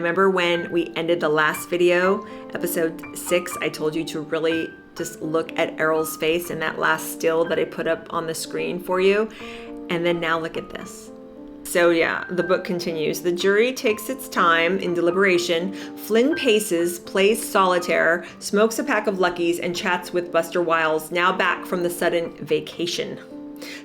remember when we ended the last video, episode 6, I told you to really just look at Errol's face in that last still that I put up on the screen for you. And then now look at this. So yeah, the book continues. The jury takes its time in deliberation. Flynn paces, plays solitaire, smokes a pack of Luckies, and chats with Buster Wiles, now back from the sudden vacation.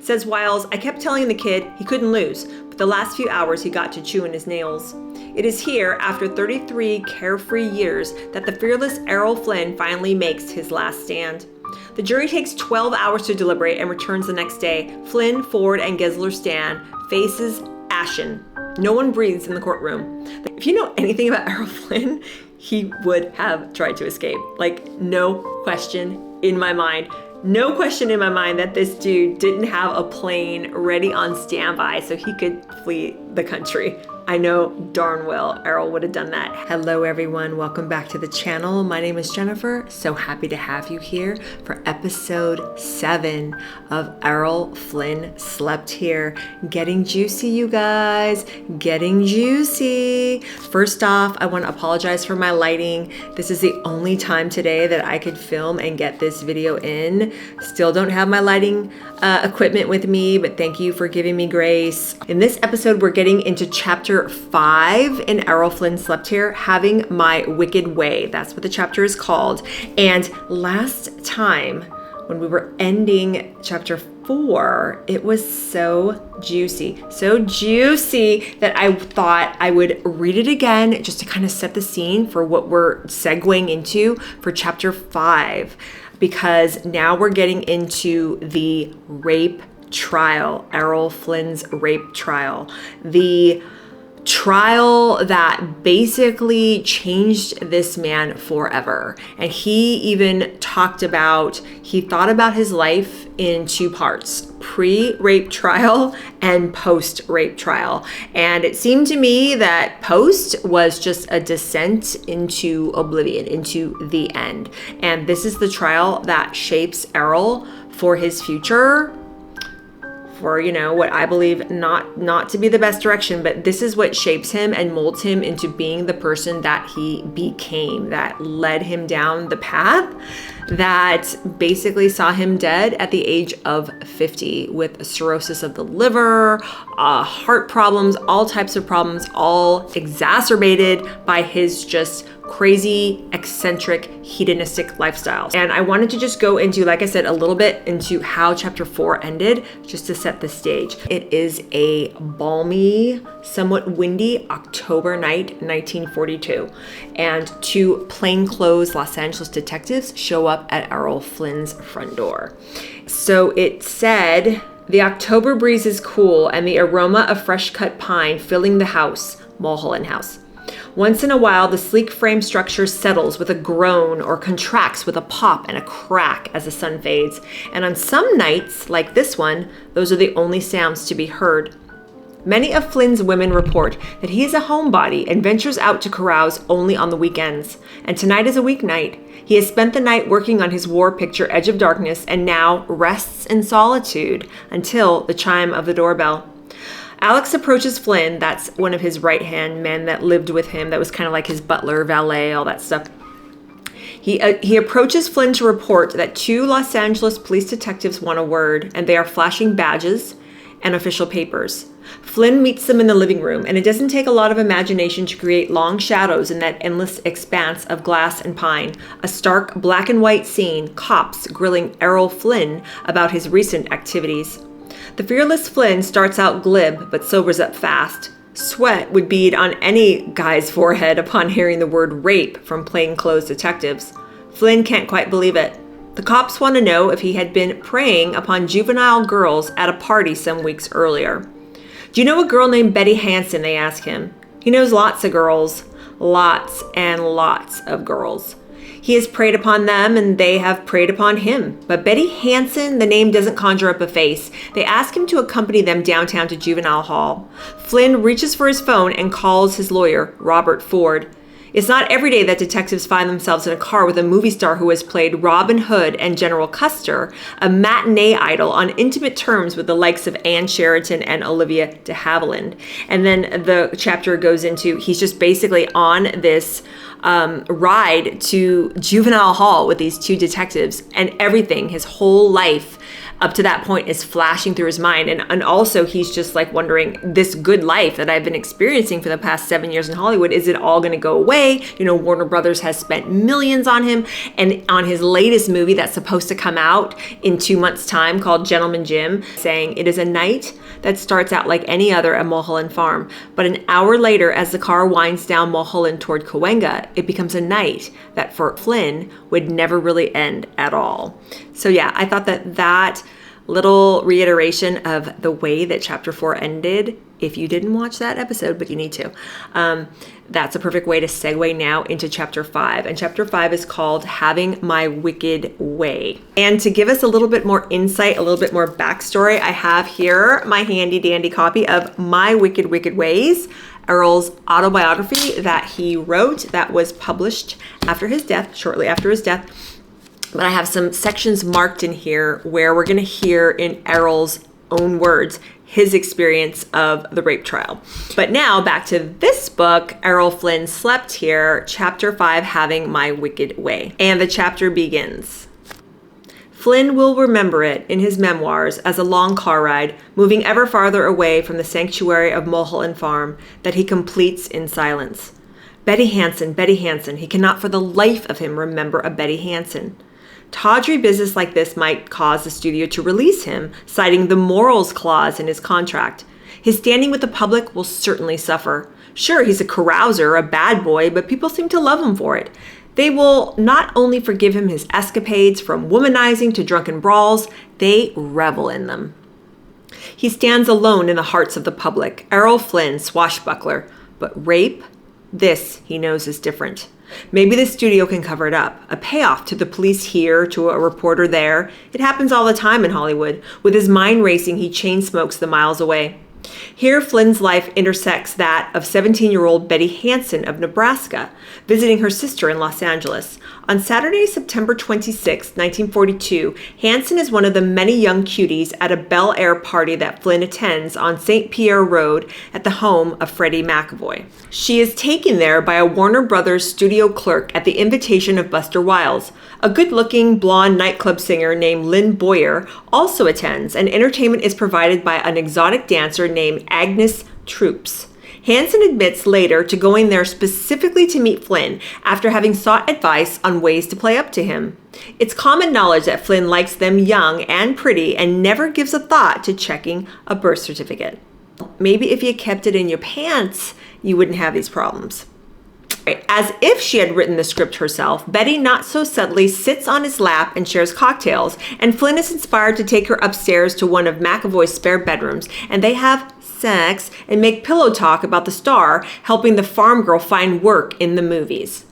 Says Wiles, I kept telling the kid he couldn't lose, but the last few hours he got to chewing his nails. It is here, after 33 carefree years, that the fearless Errol Flynn finally makes his last stand. The jury takes 12 hours to deliberate and returns the next day. Flynn, Ford, and Gessler stand, faces ashen. No one breathes in the courtroom. If you know anything about Errol Flynn, he would have tried to escape. Like, no question in my mind. No question in my mind that this dude didn't have a plane ready on standby so he could flee the country. I know darn well Errol would have done that. Hello everyone, welcome back to the channel. My name is Jennifer. So happy to have you here for episode 7 of Errol Flynn Slept Here. Getting juicy, you guys, getting juicy. First off, I want to apologize for my lighting. This is the only time today that I could film and get this video in. Still don't have my lighting equipment with me, but thank you for giving me grace. In this episode, we're getting into chapter 5 in Errol Flynn Slept Here, Having My Wicked Way. That's what the chapter is called. And last time, when we were ending chapter 4, it was so juicy that I thought I would read it again just to kind of set the scene for what we're segueing into for chapter 5, because now we're getting into the rape trial, Errol Flynn's rape trial. The trial that basically changed this man forever. And he even thought about his life in 2 parts, pre-rape trial and post-rape trial. And it seemed to me that post was just a descent into oblivion, into the end. And this is the trial that shapes Errol for his future, for, you know, what I believe not to be the best direction, but this is what shapes him and molds him into being the person that he became, that led him down the path that basically saw him dead at the age of 50 with cirrhosis of the liver, heart problems, all types of problems, all exacerbated by his just crazy, eccentric, hedonistic lifestyle. And I wanted to just go into, like I said, a little bit into how chapter 4 ended, just to set the stage. It is a balmy, somewhat windy October night, 1942. And 2 plainclothes Los Angeles detectives show up at Errol Flynn's front door. So it said, the October breeze is cool and the aroma of fresh cut pine filling the house, Mulholland House. Once in a while, the sleek frame structure settles with a groan or contracts with a pop and a crack as the sun fades. And on some nights, like this one, those are the only sounds to be heard. Many of Flynn's women report that he is a homebody and ventures out to carouse only on the weekends. And tonight is a weeknight. He has spent the night working on his war picture, Edge of Darkness, and now rests in solitude until the chime of the doorbell. Alex approaches Flynn, that's one of his right-hand men that lived with him, that was kind of like his butler, valet, all that stuff. He approaches Flynn to report that 2 Los Angeles police detectives want a word, and they are flashing badges and official papers. Flynn meets them in the living room, and it doesn't take a lot of imagination to create long shadows in that endless expanse of glass and pine. A stark black and white scene, cops grilling Errol Flynn about his recent activities. The fearless Flynn starts out glib, but sobers up fast. Sweat would bead on any guy's forehead upon hearing the word rape from plainclothes detectives. Flynn can't quite believe it. The cops want to know if he had been preying upon juvenile girls at a party some weeks earlier. Do you know a girl named Betty Hansen, they ask him. He knows lots of girls. Lots and lots of girls. He has preyed upon them and they have preyed upon him. But Betty Hansen, the name doesn't conjure up a face. They ask him to accompany them downtown to Juvenile Hall. Flynn reaches for his phone and calls his lawyer, Robert Ford. It's not every day that detectives find themselves in a car with a movie star who has played Robin Hood and General Custer, a matinee idol on intimate terms with the likes of Anne Sheraton and Olivia de Havilland. And then the chapter goes into, he's just basically on this ride to juvenile hall with these two detectives, and everything, his whole life up to that point, is flashing through his mind. And also he's just like wondering, this good life that I've been experiencing for the past 7 years in Hollywood, is it all going to go away? You know, Warner Brothers has spent millions on him, and on his latest movie that's supposed to come out in 2 months' time called Gentleman Jim, saying it is a night that starts out like any other at Mulholland Farm, but an hour later, as the car winds down Mulholland toward Cahuenga, it becomes a night that for Flynn would never really end at all. So yeah, I thought that little reiteration of the way that chapter 4 ended, if you didn't watch that episode, but you need to, that's a perfect way to segue now into chapter 5. And chapter 5 is called Having My Wicked Way. And to give us a little bit more insight, a little bit more backstory, I have here my handy dandy copy of My Wicked Ways, Errol's autobiography that he wrote that was published after his death, shortly after his death. But I have some sections marked in here where we're going to hear in Errol's own words his experience of the rape trial. But now back to this book, Errol Flynn Slept Here, chapter 5, Having My Wicked Way. And the chapter begins. Flynn will remember it in his memoirs as a long car ride, moving ever farther away from the sanctuary of Mulholland Farm, that he completes in silence. Betty Hansen, he cannot for the life of him remember a Betty Hansen. Tawdry business like this might cause the studio to release him, citing the morals clause in his contract. His standing with the public will certainly suffer. Sure, he's a carouser, a bad boy, but people seem to love him for it. They will not only forgive him his escapades, from womanizing to drunken brawls, they revel in them. He stands alone in the hearts of the public, Errol Flynn, swashbuckler. But rape? This, he knows, is different. Maybe the studio can cover it up. A payoff to the police here, to a reporter there. It happens all the time in Hollywood. With his mind racing, he chain smokes the miles away. Here, Flynn's life intersects that of 17-year-old Betty Hansen of Nebraska, visiting her sister in Los Angeles. On Saturday, September 26, 1942, Hansen is one of the many young cuties at a Bel Air party that Flynn attends on St. Pierre Road at the home of Freddie McAvoy. She is taken there by a Warner Brothers studio clerk at the invitation of Buster Wiles. A good-looking blonde nightclub singer named Lynn Boyer also attends, and entertainment is provided by an exotic dancer named Agnes Troops. Hansen admits later to going there specifically to meet Flynn after having sought advice on ways to play up to him. It's common knowledge that Flynn likes them young and pretty and never gives a thought to checking a birth certificate. Maybe if you kept it in your pants, you wouldn't have these problems. As if she had written the script herself, Betty not so subtly sits on his lap and shares cocktails, and Flynn is inspired to take her upstairs to one of McAvoy's spare bedrooms, and they have sex and make pillow talk about the star helping the farm girl find work in the movies.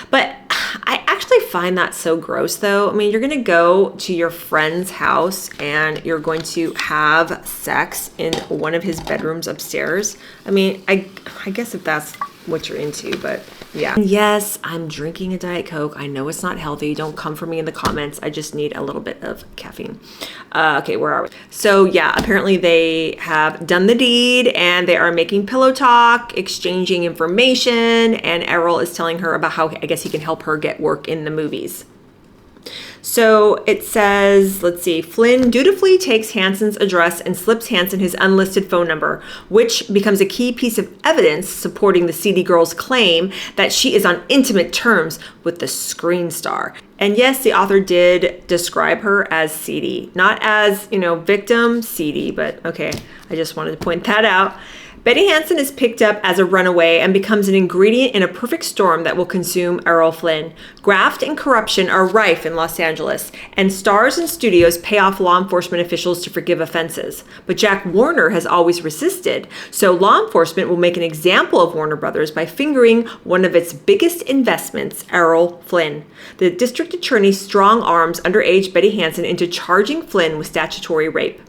But I actually find that so gross, though. I mean, you're going to go to your friend's house and you're going to have sex in one of his bedrooms upstairs. I mean, I guess if that's what you're into, but yeah. Yes, I'm drinking a Diet Coke. I know it's not healthy. Don't come for me in the comments. I just need a little bit of caffeine. Okay, where are we? So yeah, apparently they have done the deed and they are making pillow talk, exchanging information, and Errol is telling her about how I guess he can help her get work in the movies. So it says, let's see, Flynn dutifully takes Hansen's address and slips Hansen his unlisted phone number, which becomes a key piece of evidence supporting the seedy girl's claim that she is on intimate terms with the screen star. And yes, the author did describe her as seedy, not as, victim seedy, but okay, I just wanted to point that out. Betty Hansen is picked up as a runaway and becomes an ingredient in a perfect storm that will consume Errol Flynn. Graft and corruption are rife in Los Angeles, and stars and studios pay off law enforcement officials to forgive offenses. But Jack Warner has always resisted, so law enforcement will make an example of Warner Brothers by fingering one of its biggest investments, Errol Flynn. The district attorney strong arms underage Betty Hansen into charging Flynn with statutory rape.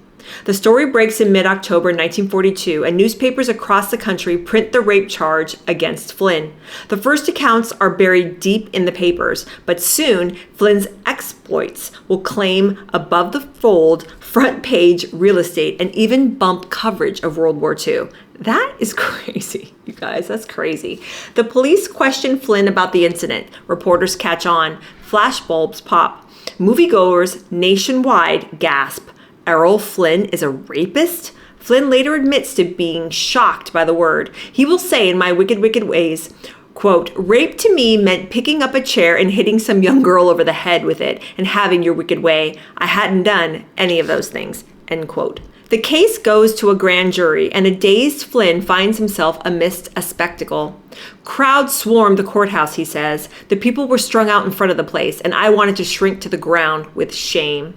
The story breaks in mid-October 1942, and newspapers across the country print the rape charge against Flynn. The first accounts are buried deep in the papers, but soon Flynn's exploits will claim above the fold, front page real estate, and even bump coverage of World War II. That is crazy, you guys. That's crazy. The police question Flynn about the incident. Reporters catch on. Flashbulbs pop. Moviegoers nationwide gasp. Errol Flynn is a rapist? Flynn later admits to being shocked by the word. He will say in My Wicked, Wicked Ways, quote, "Rape to me meant picking up a chair and hitting some young girl over the head with it and having your wicked way. I hadn't done any of those things," end quote. The case goes to a grand jury, and a dazed Flynn finds himself amidst a spectacle. Crowds swarmed the courthouse, he says. The people were strung out in front of the place, and I wanted to shrink to the ground with shame.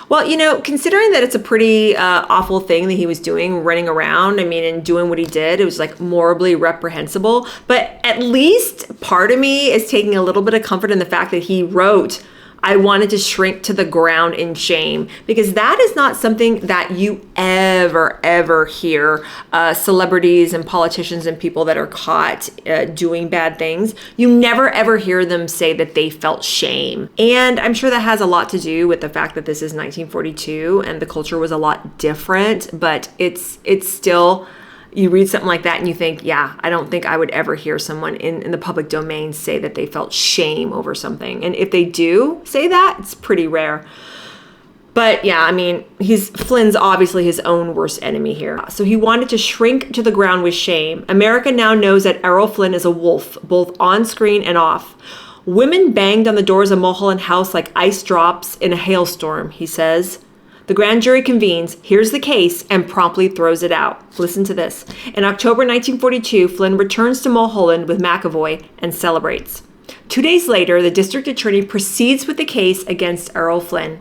Well, you know, considering that it's a pretty awful thing that he was doing, running around, and doing what he did, it was like morally reprehensible. But at least part of me is taking a little bit of comfort in the fact that he wrote, I wanted to shrink to the ground in shame, because that is not something that you ever hear celebrities and politicians and people that are caught doing bad things. You never ever hear them say that they felt shame. And I'm sure that has a lot to do with the fact that this is 1942 and the culture was a lot different, but it's still, you read something like that and you think, yeah, I don't think I would ever hear someone in the public domain say that they felt shame over something. And if they do say that, it's pretty rare. But yeah, Flynn's obviously his own worst enemy here. So he wanted to shrink to the ground with shame. America now knows that Errol Flynn is a wolf, both on screen and off. Women banged on the doors of Mulholland House like ice drops in a hailstorm, he says. The grand jury convenes, hears the case, and promptly throws it out. Listen to this. In October 1942, Flynn returns to Mulholland with McAvoy and celebrates. 2 days later, the district attorney proceeds with the case against Errol Flynn.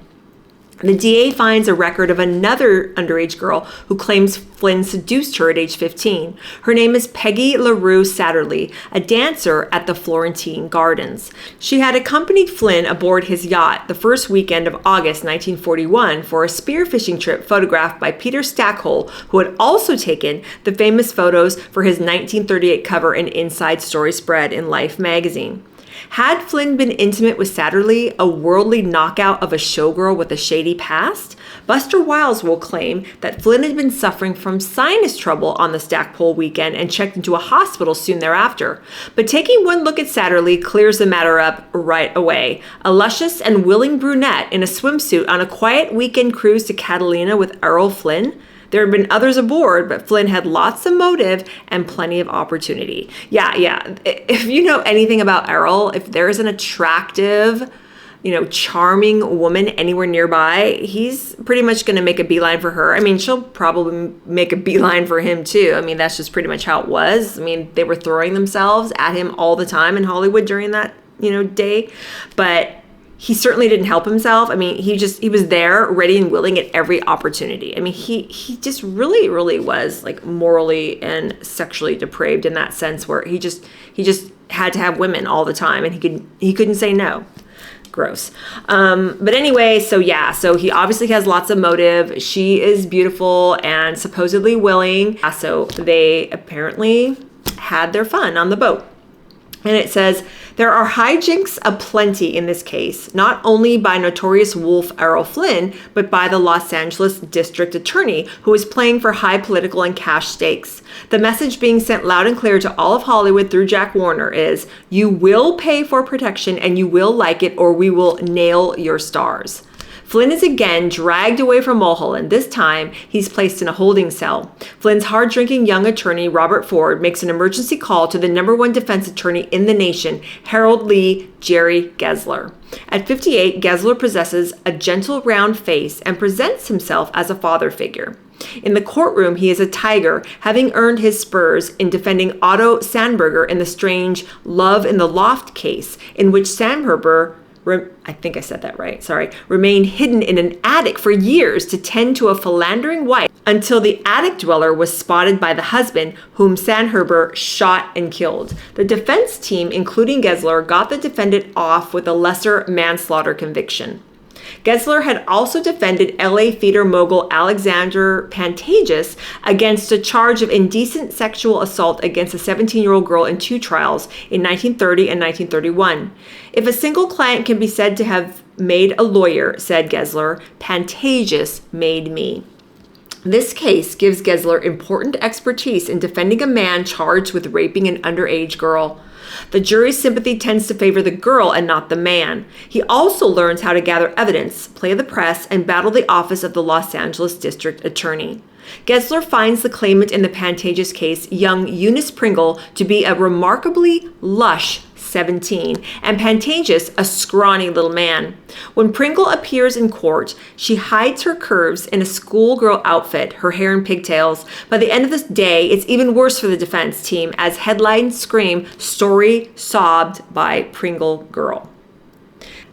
The DA finds a record of another underage girl who claims Flynn seduced her at age 15. Her name is Peggy LaRue Satterlee, a dancer at the Florentine Gardens. She had accompanied Flynn aboard his yacht the first weekend of August 1941 for a spearfishing trip photographed by Peter Stackhole, who had also taken the famous photos for his 1938 cover and inside story spread in Life magazine. Had Flynn been intimate with Satterlee, a worldly knockout of a showgirl with a shady past? Buster Wiles will claim that Flynn had been suffering from sinus trouble on the Stackpole weekend and checked into a hospital soon thereafter. But taking one look at Satterlee clears the matter up right away. A luscious and willing brunette in a swimsuit on a quiet weekend cruise to Catalina with Errol Flynn? There had been others aboard, but Flynn had lots of motive and plenty of opportunity. Yeah. If you know anything about Errol, if there's an attractive, charming woman anywhere nearby, he's pretty much going to make a beeline for her. She'll probably make a beeline for him too. That's just pretty much how it was. They were throwing themselves at him all the time in Hollywood during that, day. But he certainly didn't help himself. He was there ready and willing at every opportunity. He just really was like morally and sexually depraved in that sense, where he just had to have women all the time and he couldn't say no. Gross. But anyway, so he obviously has lots of motive. She is beautiful and supposedly willing. So they apparently had their fun on the boat. And it says, there are hijinks aplenty in this case, not only by notorious wolf Errol Flynn, but by the Los Angeles district attorney, who is playing for high political and cash stakes. The message being sent loud and clear to all of Hollywood through Jack Warner is, you will pay for protection and you will like it, or we will nail your stars. Flynn is again dragged away from Mulholland. This time, he's placed in a holding cell. Flynn's hard-drinking young attorney, Robert Ford, makes an emergency call to the #1 defense attorney in the nation, Harold Lee Jerry Gessler. At 58, Gessler possesses a gentle, round face and presents himself as a father figure. In the courtroom, he is a tiger, having earned his spurs in defending Otto Sandberger in the strange Love in the Loft case, in which Sandberger, I think I said that right, remained hidden in an attic for years to tend to a philandering wife until the attic dweller was spotted by the husband, whom Sandberger shot and killed. The defense team, including Gessler, got the defendant off with a lesser manslaughter conviction. Gessler had also defended LA theater mogul Alexander Pantages against a charge of indecent sexual assault against a 17-year-old girl in 2 trials in 1930 and 1931. If a single client can be said to have made a lawyer, said Gessler, Pantages made me. This case gives Gessler important expertise in defending a man charged with raping an underage girl. The jury's sympathy tends to favor the girl and not the man. He also learns how to gather evidence, play the press, and battle the office of the Los Angeles District Attorney. Gessler finds the claimant in the Pantages case, young Eunice Pringle, to be a remarkably lush 17, and Pantages a scrawny little man. When Pringle appears in court, she hides her curves in a schoolgirl outfit, her hair in pigtails. By the end of this day, it's even worse for the defense team, as headlines scream, "Story sobbed by Pringle girl."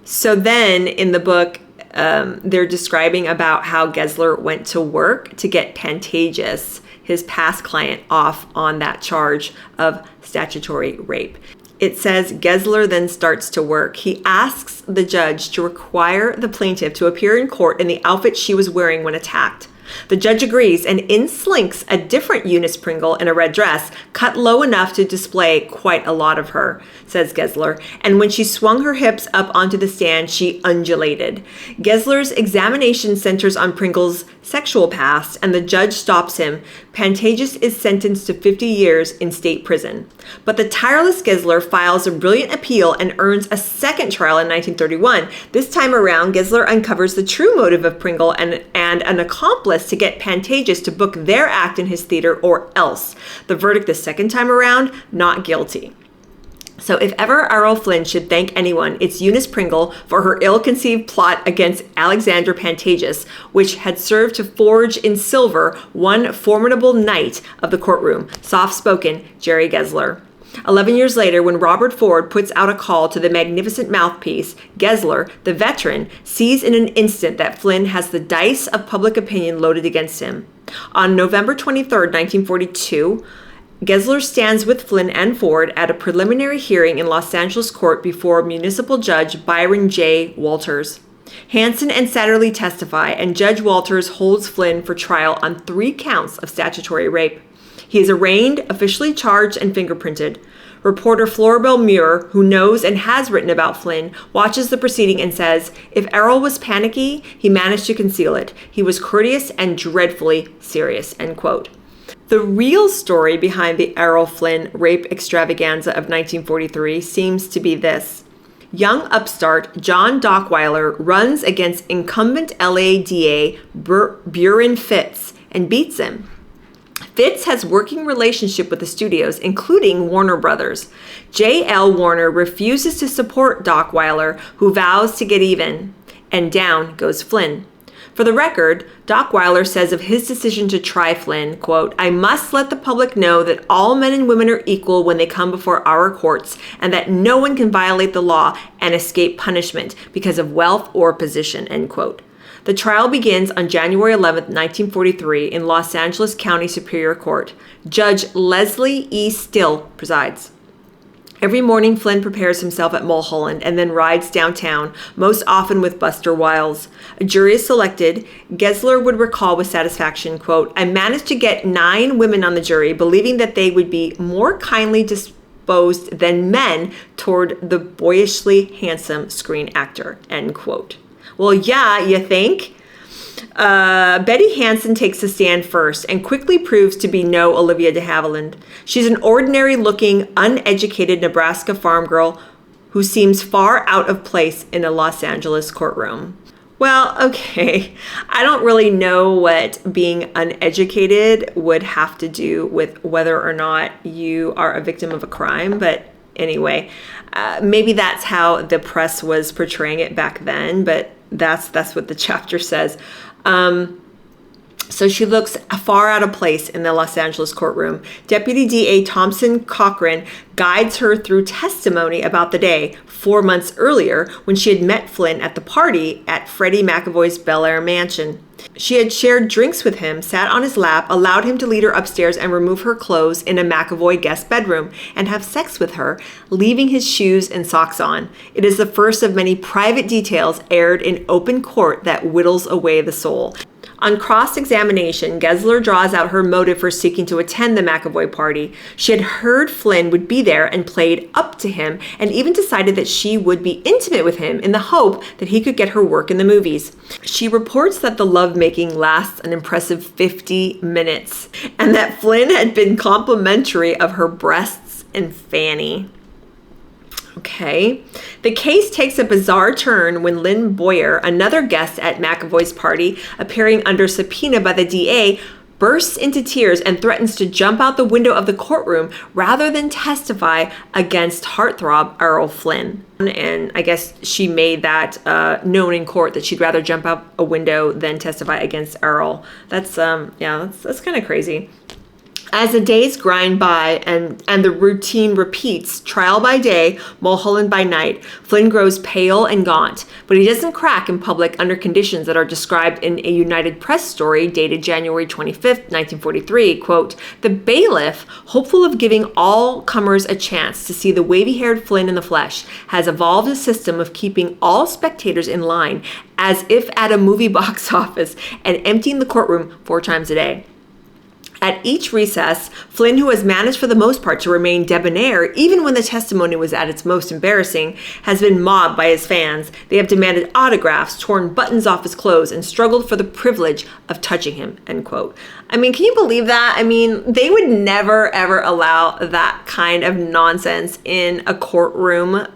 So then in the book, they're describing about how Gessler went to work to get Pantages, his past client, off on that charge of statutory rape. It says Gessler then starts to work. He asks the judge to require the plaintiff to appear in court in the outfit she was wearing when attacked. The judge agrees and in-slinks a different Eunice Pringle in a red dress, cut low enough to display quite a lot of her, says Gessler. And when she swung her hips up onto the stand, she undulated. Gessler's examination centers on Pringle's sexual past, and the judge stops him. Pantages is sentenced to 50 years in state prison. But the tireless Gessler files a brilliant appeal and earns a second trial in 1931. This time around, Gessler uncovers the true motive of Pringle and an accomplice to get Pantages to book their act in his theater or else. The verdict the second time around, not guilty. So if ever Errol Flynn should thank anyone, it's Eunice Pringle for her ill-conceived plot against Alexander Pantages, which had served to forge in silver one formidable knight of the courtroom, soft-spoken Jerry Gessler. 11 years later, when Robert Ford puts out a call to the magnificent mouthpiece, Gessler, the veteran, sees in an instant that Flynn has the dice of public opinion loaded against him. On November 23, 1942, Gessler stands with Flynn and Ford at a preliminary hearing in Los Angeles court before municipal judge Byron J. Walters. Hansen and Satterley testify, and Judge Walters holds Flynn for trial on 3 counts of statutory rape. He is arraigned, officially charged, and fingerprinted. Reporter Floribel Muir, who knows and has written about Flynn, watches the proceeding and says, if Errol was panicky, he managed to conceal it. He was courteous and dreadfully serious, end quote. The real story behind the Errol Flynn rape extravaganza of 1943 seems to be this. Young upstart John Dockweiler runs against incumbent LA DA Buren Fitz and beats him. Fitz has working relationship with the studios, including Warner Brothers. J.L. Warner refuses to support Dockweiler, who vows to get even, and down goes Flynn. For the record, Dockweiler says of his decision to try Flynn, quote, I must let the public know that all men and women are equal when they come before our courts, and that no one can violate the law and escape punishment because of wealth or position, end quote. The trial begins on January 11, 1943 in Los Angeles County Superior Court. Judge Leslie E. Still presides. Every morning, Flynn prepares himself at Mulholland and then rides downtown, most often with Buster Wiles. A jury is selected. Gessler would recall with satisfaction, quote, I managed to get 9 women on the jury, believing that they would be more kindly disposed than men toward the boyishly handsome screen actor, end quote. Well, yeah, you think? Betty Hansen takes the stand first and quickly proves to be no Olivia de Havilland. She's an ordinary-looking, uneducated Nebraska farm girl who seems far out of place in a Los Angeles courtroom. Well, okay, I don't really know what being uneducated would have to do with whether or not you are a victim of a crime, but anyway, maybe that's how the press was portraying it back then, but that's what the chapter says. So she looks far out of place in the Los Angeles courtroom. Deputy DA Thompson Cochran guides her through testimony about the day 4 months earlier when she had met Flynn at the party at Freddie McAvoy's Bel Air mansion. She had shared drinks with him, sat on his lap, allowed him to lead her upstairs and remove her clothes in a McAvoy guest bedroom and have sex with her, leaving his shoes and socks on. It is the first of many private details aired in open court that whittles away the soul. On cross-examination, Gessler draws out her motive for seeking to attend the McAvoy party. She had heard Flynn would be there and played up to him, and even decided that she would be intimate with him in the hope that he could get her work in the movies. She reports that the lovemaking lasts an impressive 50 minutes, and that Flynn had been complimentary of her breasts and fanny. Okay. The case takes a bizarre turn when Lynn Boyer, another guest at McAvoy's party, appearing under subpoena by the DA, bursts into tears and threatens to jump out the window of the courtroom rather than testify against heartthrob Errol Flynn. And I guess she made that known in court that she'd rather jump out a window than testify against Errol. That's kind of crazy. As the days grind by and the routine repeats, trial by day, Mulholland by night, Flynn grows pale and gaunt, but he doesn't crack in public under conditions that are described in a United Press story dated January 25th, 1943. Quote, "The bailiff, hopeful of giving all comers a chance to see the wavy-haired Flynn in the flesh, has evolved a system of keeping all spectators in line as if at a movie box office and emptying the courtroom 4 times a day. At each recess, Flynn, who has managed for the most part to remain debonair, even when the testimony was at its most embarrassing, has been mobbed by his fans. They have demanded autographs, torn buttons off his clothes, and struggled for the privilege of touching him," end quote. I mean, can you believe that? I mean, they would never, ever allow that kind of nonsense in a courtroom.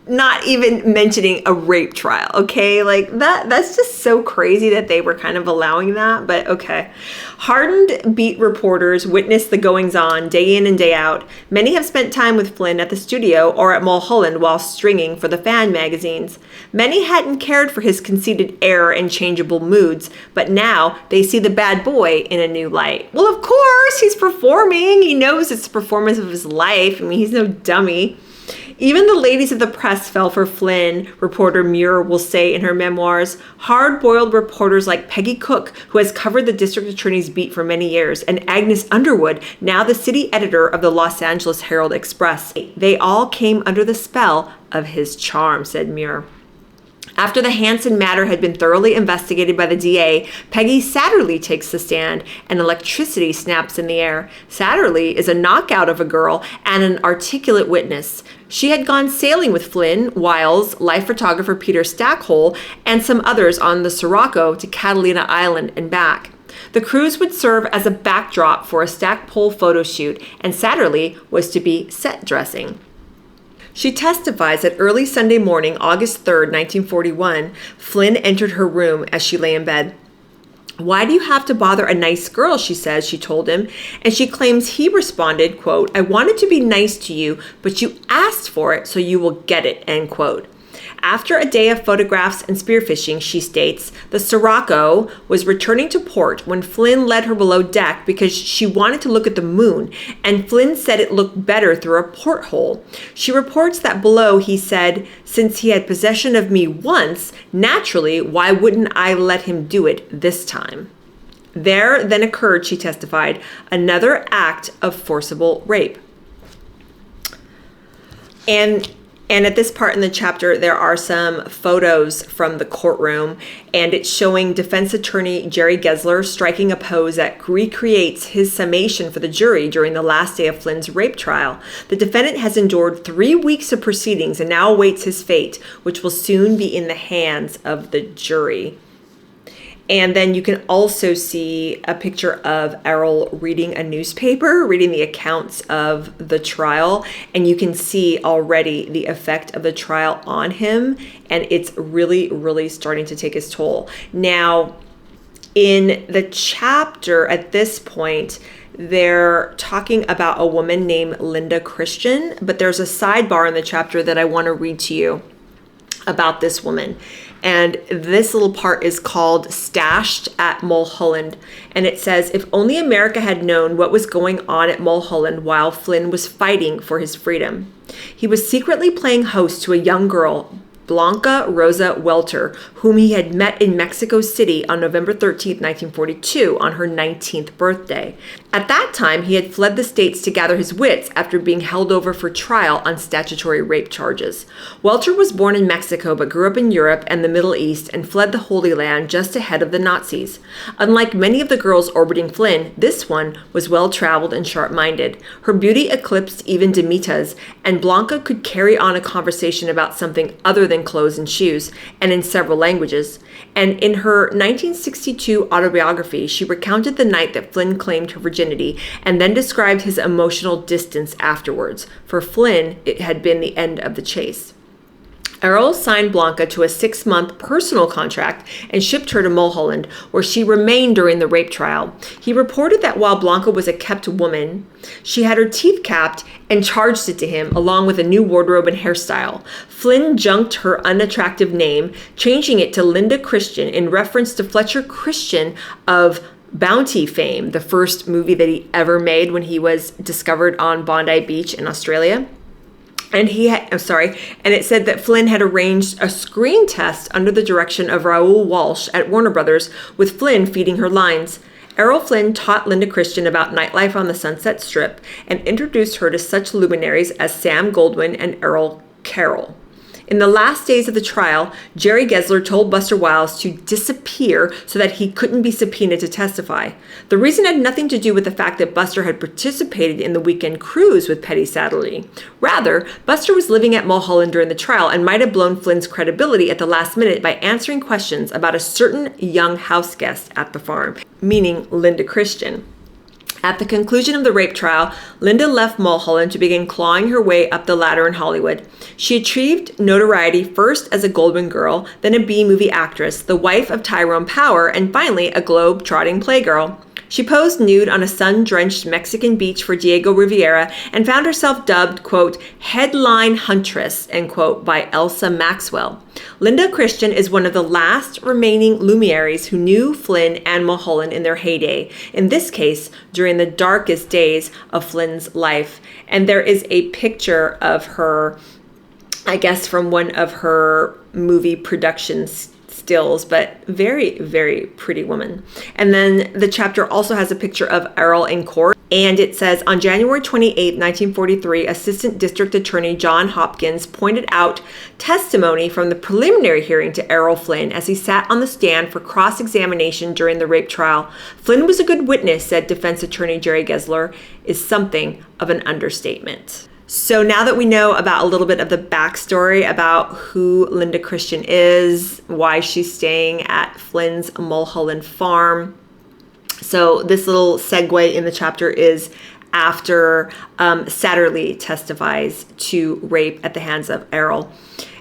Not even mentioning a rape trial, okay? Like that's just so crazy that they were kind of allowing that, but okay. Hardened beat reporters witness the goings-on day in and day out. Many have spent time with Flynn at the studio or at Mulholland while stringing for the fan magazines. Many hadn't cared for his conceited air and changeable moods, but now they see the bad boy in a new light. Well, of course, he's performing. He knows it's the performance of his life. I mean, he's no dummy. Even the ladies of the press fell for Flynn, reporter Muir will say in her memoirs. Hard-boiled reporters like Peggy Cook, who has covered the district attorney's beat for many years, and Agnes Underwood, now the city editor of the Los Angeles Herald-Express. They all came under the spell of his charm, said Muir. After the Hansen matter had been thoroughly investigated by the DA, Peggy Satterley takes the stand, and electricity snaps in the air. Satterley is a knockout of a girl and an articulate witness. She had gone sailing with Flynn, Wiles, life photographer Peter Stackhole, and some others on the Sirocco to Catalina Island and back. The cruise would serve as a backdrop for a Stackpole photo shoot, and Satterley was to be set dressing. She testifies that early Sunday morning, August 3rd, 1941, Flynn entered her room as she lay in bed. "Why do you have to bother a nice girl?" she says, she told him. And she claims he responded, quote, "I wanted to be nice to you, but you asked for it, so you will get it," end quote. After a day of photographs and spearfishing, she states, the Sirocco was returning to port when Flynn led her below deck because she wanted to look at the moon, and Flynn said it looked better through a porthole. She reports that below he said, since he had possession of me once, naturally, why wouldn't I let him do it this time? There then occurred, she testified, another act of forcible rape. And at this part in the chapter, there are some photos from the courtroom, and it's showing defense attorney Jerry Gessler striking a pose that recreates his summation for the jury during the last day of Flynn's rape trial. The defendant has endured 3 weeks of proceedings and now awaits his fate, which will soon be in the hands of the jury. And then you can also see a picture of Errol reading a newspaper, reading the accounts of the trial. And you can see already the effect of the trial on him. And it's really, really starting to take its toll. Now, in the chapter at this point, they're talking about a woman named Linda Christian. But there's a sidebar in the chapter that I want to read to you about this woman. And this little part is called Stashed at Mulholland. And it says, if only America had known what was going on at Mulholland while Flynn was fighting for his freedom. He was secretly playing host to a young girl, Blanca Rosa Welter, whom he had met in Mexico City on November 13, 1942, on her 19th birthday. At that time, he had fled the States to gather his wits after being held over for trial on statutory rape charges. Welter was born in Mexico but grew up in Europe and the Middle East and fled the Holy Land just ahead of the Nazis. Unlike many of the girls orbiting Flynn, this one was well-traveled and sharp-minded. Her beauty eclipsed even Demita's, and Blanca could carry on a conversation about something other than clothes and shoes, and in several languages. And in her 1962 autobiography, she recounted the night that Flynn claimed her virginity and then described his emotional distance afterwards. For Flynn, it had been the end of the chase. Errol signed Blanca to a 6-month personal contract and shipped her to Mulholland, where she remained during the rape trial. He reported that while Blanca was a kept woman, she had her teeth capped and charged it to him, along with a new wardrobe and hairstyle. Flynn junked her unattractive name, changing it to Linda Christian in reference to Fletcher Christian of Bounty fame, the first movie that he ever made when he was discovered on Bondi Beach in Australia. And it said that Flynn had arranged a screen test under the direction of Raoul Walsh at Warner Brothers, with Flynn feeding her lines. Errol Flynn taught Linda Christian about nightlife on the Sunset Strip and introduced her to such luminaries as Sam Goldwyn and Errol Carroll. In the last days of the trial, Jerry Gessler told Buster Wiles to disappear so that he couldn't be subpoenaed to testify. The reason had nothing to do with the fact that Buster had participated in the weekend cruise with Petty Satterley. Rather, Buster was living at Mulholland during the trial and might have blown Flynn's credibility at the last minute by answering questions about a certain young house guest at the farm, meaning Linda Christian. At the conclusion of the rape trial, Linda left Mulholland to begin clawing her way up the ladder in Hollywood. She achieved notoriety first as a Goldwyn girl, then a B-movie actress, the wife of Tyrone Power, and finally a globe-trotting playgirl. She posed nude on a sun-drenched Mexican beach for Diego Rivera and found herself dubbed, quote, headline huntress, end quote, by Elsa Maxwell. Linda Christian is one of the last remaining luminaries who knew Flynn and Mulholland in their heyday, in this case, during the darkest days of Flynn's life. And there is a picture of her, I guess, from one of her movie productions stills, but very, very pretty woman. And then the chapter also has a picture of Errol in court, and it says, on January 28, 1943, Assistant District Attorney John Hopkins pointed out testimony from the preliminary hearing to Errol Flynn as he sat on the stand for cross-examination during the rape trial. Flynn was a good witness, said Defense Attorney Jerry Gessler, is something of an understatement. So now that we know about a little bit of the backstory about who Linda Christian is, why she's staying at Flynn's Mulholland farm. So this little segue in the chapter is after Satterley testifies to rape at the hands of Errol.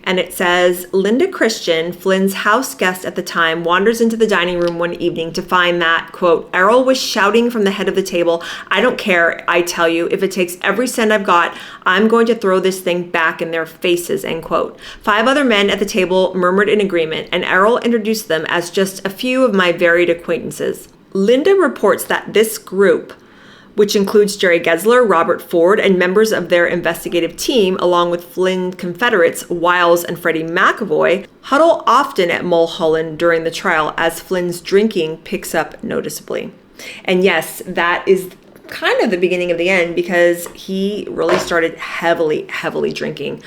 And it says, Linda Christian, Flynn's house guest at the time, wanders into the dining room one evening to find that, quote, Errol was shouting from the head of the table, I don't care, I tell you, if it takes every cent I've got, I'm going to throw this thing back in their faces, end quote. 5 other men at the table murmured in agreement, and Errol introduced them as just a few of my varied acquaintances. Linda reports that this group, which includes Jerry Gessler, Robert Ford, and members of their investigative team, along with Flynn Confederates Wiles and Freddie McAvoy, huddle often at Mulholland during the trial as Flynn's drinking picks up noticeably. And yes, that is kind of the beginning of the end, because he really started heavily drinking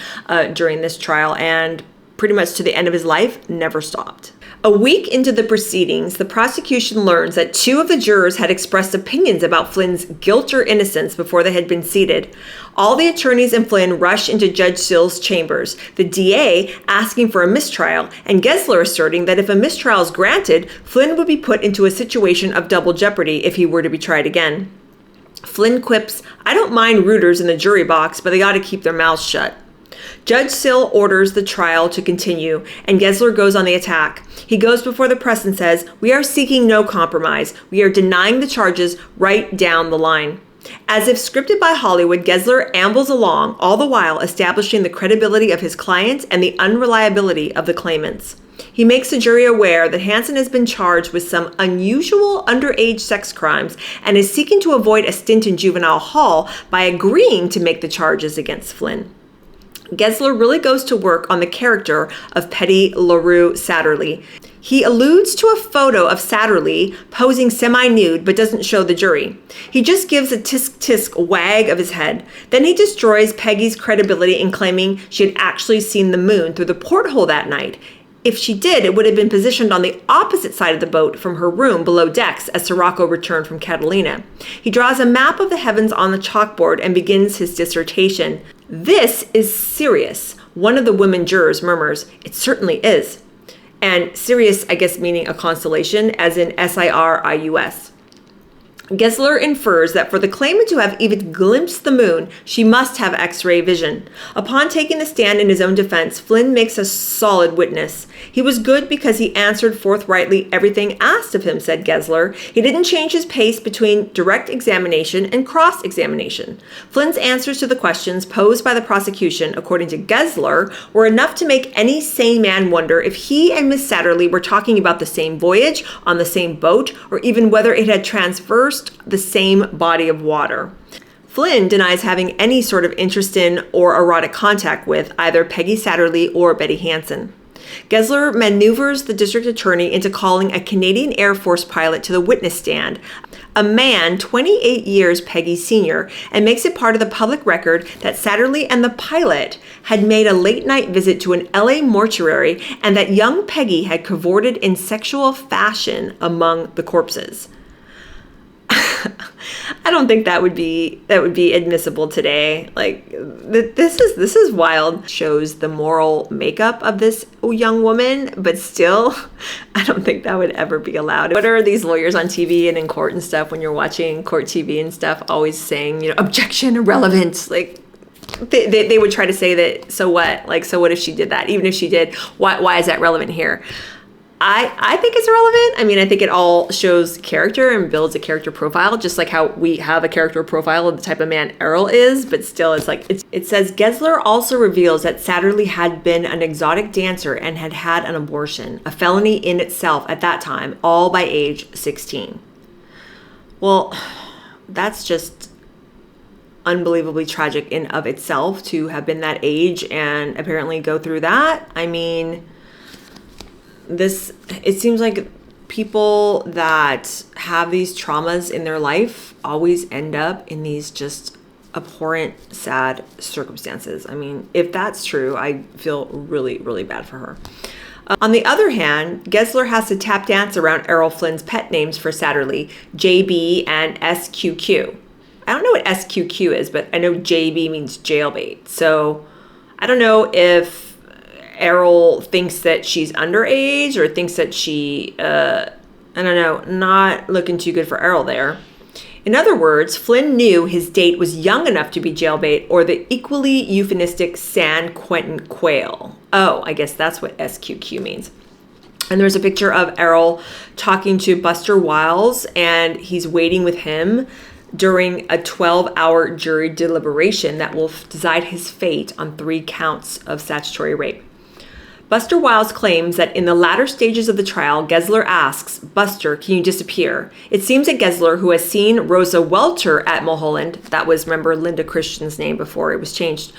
during this trial, and pretty much to the end of his life, never stopped. A week into the proceedings, the prosecution learns that 2 of the jurors had expressed opinions about Flynn's guilt or innocence before they had been seated. All the attorneys and Flynn rush into Judge Sill's chambers, the DA asking for a mistrial, and Gessler asserting that if a mistrial is granted, Flynn would be put into a situation of double jeopardy if he were to be tried again. Flynn quips, I don't mind rooters in the jury box, but they ought to keep their mouths shut. Judge Sill orders the trial to continue, and Gessler goes on the attack. He goes before the press and says, we are seeking no compromise. We are denying the charges right down the line. As if scripted by Hollywood, Gessler ambles along, all the while establishing the credibility of his clients and the unreliability of the claimants. He makes the jury aware that Hansen has been charged with some unusual underage sex crimes and is seeking to avoid a stint in juvenile hall by agreeing to make the charges against Flynn. Gessler really goes to work on the character of Petty LaRue Satterlee. He alludes to a photo of Satterlee posing semi-nude but doesn't show the jury. He just gives a tisk-tisk wag of his head. Then he destroys Peggy's credibility in claiming she had actually seen the moon through the porthole that night. If she did, it would have been positioned on the opposite side of the boat from her room below decks as Sirocco returned from Catalina. He draws a map of the heavens on the chalkboard and begins his dissertation. "This is serious," one of the women jurors murmurs. "It certainly is." And Sirius, I guess, meaning a constellation, as in Sirius. Gessler infers that for the claimant to have even glimpsed the moon, she must have X-ray vision. Upon taking the stand in his own defense, Flynn makes a solid witness. "He was good because he answered forthrightly everything asked of him," said Gessler. "He didn't change his pace between direct examination and cross-examination." Flynn's answers to the questions posed by the prosecution, according to Gessler, were enough to make any sane man wonder if he and Miss Satterlee were talking about the same voyage, on the same boat, or even whether it had traversed the same body of water. Flynn denies having any sort of interest in or erotic contact with either Peggy Satterlee or Betty Hansen. Gessler maneuvers the district attorney into calling a Canadian Air Force pilot to the witness stand, a man 28 years Peggy's senior, and makes it part of the public record that Satterlee and the pilot had made a late-night visit to an LA mortuary and that young Peggy had cavorted in sexual fashion among the corpses. I don't think that would be admissible today. Like this is wild. Shows the moral makeup of this young woman, but still, I don't think that would ever be allowed. What are these lawyers on TV and in court and stuff when you're watching court TV and stuff always saying, objection, irrelevant, like. They would try to say that, so what? Like, so what if she did that? Even if she did, why is that relevant here? I think it's relevant. I mean, I think it all shows character and builds a character profile, just like how we have a character profile of the type of man Errol is, but still it says Gessler also reveals that Satterlee had been an exotic dancer and had had an abortion, a felony in itself at that time, all by age 16. Well, that's just unbelievably tragic in of itself to have been that age and apparently go through that. I mean, it seems like people that have these traumas in their life always end up in these just abhorrent, sad circumstances. I mean, if that's true, I feel really, really bad for her. On the other hand, Gessler has to tap dance around Errol Flynn's pet names for Satterlee, JB and SQQ. I don't know what SQQ is, but I know JB means jailbait. So I don't know if Errol thinks that she's underage or thinks that she, I don't know, not looking too good for Errol there. In other words, Flynn knew his date was young enough to be jailbait, or the equally euphemistic San Quentin quail. Oh, I guess that's what SQQ means. And there's a picture of Errol talking to Buster Wiles, and he's waiting with him during a 12-hour jury deliberation that will decide his fate on 3 counts of statutory rape. Buster Wiles claims that in the latter stages of the trial, Gessler asks, "Buster, can you disappear?" It seems that Gessler, who has seen Rosa Welter at Mulholland, that was, remember, Linda Christian's name before it was changed,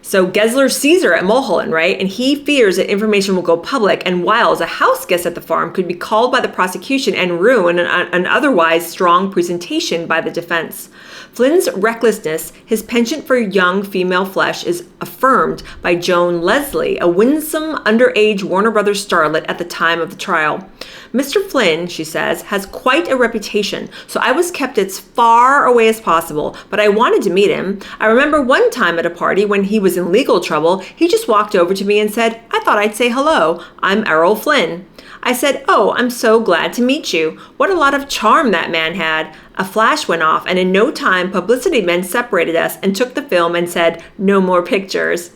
so Gessler sees her at Mulholland, right? And he fears that information will go public, and Wiles, a house guest at the farm, could be called by the prosecution and ruin an otherwise strong presentation by the defense. Flynn's recklessness, his penchant for young female flesh, is affirmed by Joan Leslie, a winsome underage Warner Brothers starlet at the time of the trial. "Mr. Flynn," she says, "has quite a reputation, so I was kept as far away as possible, but I wanted to meet him. I remember one time at a party when he was in legal trouble, he just walked over to me and said, 'I thought I'd say hello. I'm Errol Flynn.' I said, 'Oh, I'm so glad to meet you.' What a lot of charm that man had. A flash went off, and in no time, publicity men separated us and took the film and said, 'No more pictures.'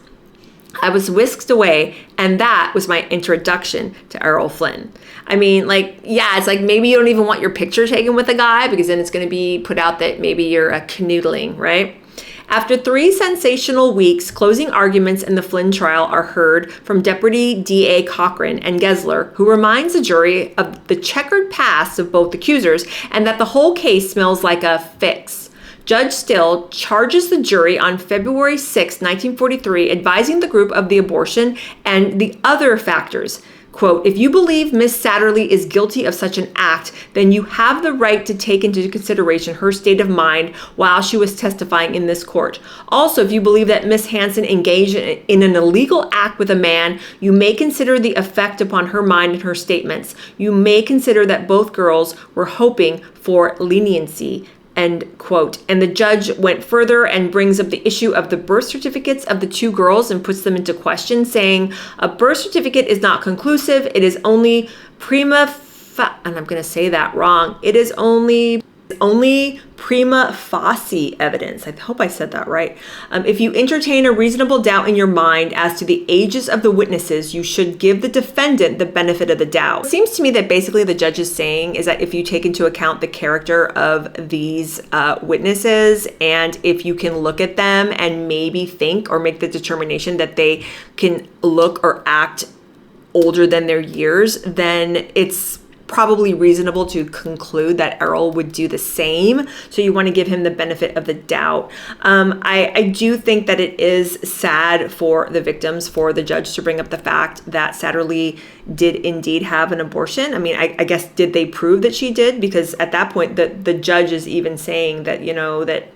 I was whisked away, and that was my introduction to Errol Flynn." I mean, like, yeah, it's like maybe you don't even want your picture taken with a guy because then it's going to be put out that maybe you're a canoodling, right? After 3 sensational weeks, closing arguments in the Flynn trial are heard from Deputy DA Cochran and Gessler, who reminds the jury of the checkered past of both accusers and that the whole case smells like a fix. Judge Still charges the jury on February 6, 1943, advising the group of the abortion and the other factors. Quote, if you believe Miss Satterlee is guilty of such an act, then you have the right to take into consideration her state of mind while she was testifying in this court. Also, if you believe that Miss Hanson engaged in an illegal act with a man, you may consider the effect upon her mind and her statements. You may consider that both girls were hoping for leniency. End quote. And the judge went further and brings up the issue of the birth certificates of the 2 girls and puts them into question, saying a birth certificate is not conclusive. It is only and I'm going to say that wrong. It is only prima facie evidence. I hope I said that right. If you entertain a reasonable doubt in your mind as to the ages of the witnesses, you should give the defendant the benefit of the doubt. It seems to me that basically the judge is saying is that if you take into account the character of these witnesses, and if you can look at them and maybe think or make the determination that they can look or act older than their years, then it's probably reasonable to conclude that Errol would do the same. So you want to give him the benefit of the doubt. I do think that it is sad for the victims, for the judge to bring up the fact that Satterlee did indeed have an abortion. I mean, I guess, did they prove that she did? Because at that point, the judge is even saying that, you know, that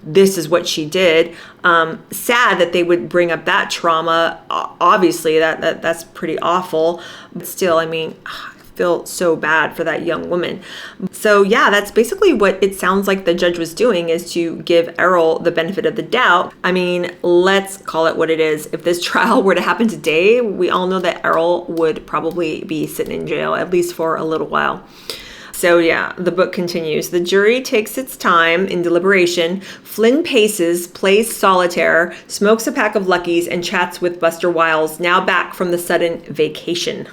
this is what she did. Sad that they would bring up that trauma. Obviously, that's pretty awful. But still, I mean, feel so bad for that young woman. So yeah, that's basically what it sounds like the judge was doing, is to give Errol the benefit of the doubt. I mean, let's call it what it is. If this trial were to happen today, we all know that Errol would probably be sitting in jail, at least for a little while. So yeah, the book continues. The jury takes its time in deliberation. Flynn paces, plays solitaire, smokes a pack of Luckies, and chats with Buster Wiles, now back from the sudden vacation.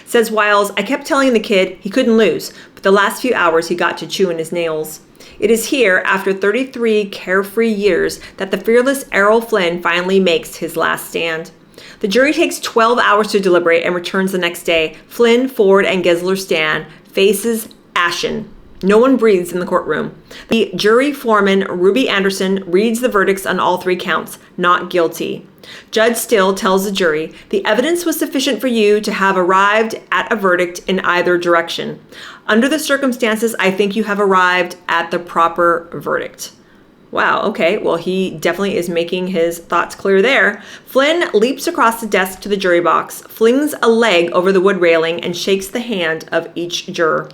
Says Wiles, I kept telling the kid he couldn't lose, but the last few hours he got to chewing his nails. It is here, after 33 carefree years, that the fearless Errol Flynn finally makes his last stand. The jury takes 12 hours to deliberate and returns the next day. Flynn, Ford, and Gessler stand, faces ashen. No one breathes in the courtroom. The jury foreman, Ruby Anderson, reads the verdicts on all 3 counts, not guilty. Judge Still tells the jury, the evidence was sufficient for you to have arrived at a verdict in either direction. Under the circumstances, I think you have arrived at the proper verdict. Wow, okay, well, he definitely is making his thoughts clear there. Flynn leaps across the desk to the jury box, flings a leg over the wood railing, and shakes the hand of each juror.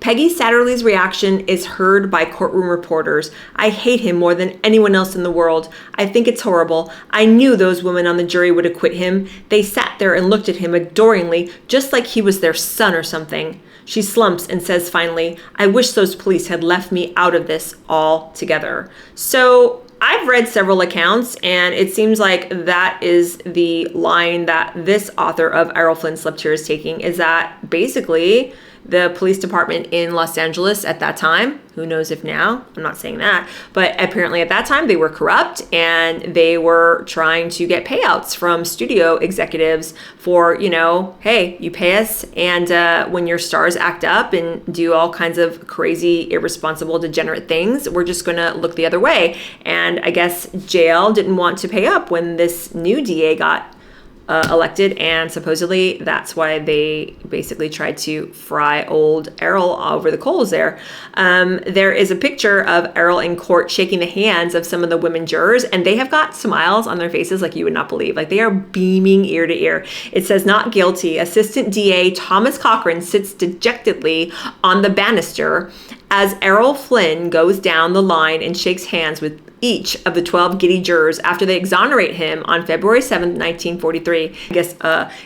Peggy Satterlee's reaction is heard by courtroom reporters. I hate him more than anyone else in the world. I think it's horrible. I knew those women on the jury would acquit him. They sat there and looked at him adoringly, just like he was their son or something. She slumps and says finally, I wish those police had left me out of this altogether. So I've read several accounts, and it seems like that is the line that this author of Errol Flynn Slept Here is taking, is that basically the police department in Los Angeles at that time, who knows if now, I'm not saying that, but apparently at that time they were corrupt and they were trying to get payouts from studio executives for, you know, hey, you pay us, and when your stars act up and do all kinds of crazy, irresponsible, degenerate things, we're just gonna look the other way. And I guess jail didn't want to pay up when this new DA got elected, and supposedly that's why they basically tried to fry old Errol over the coals there. There is a picture of Errol in court shaking the hands of some of the women jurors, and they have got smiles on their faces like you would not believe. Like, they are beaming ear to ear. It says not guilty. Assistant DA Thomas Cochran sits dejectedly on the banister as Errol Flynn goes down the line and shakes hands with each of the 12 giddy jurors after they exonerate him on February 7th, 1943. I guess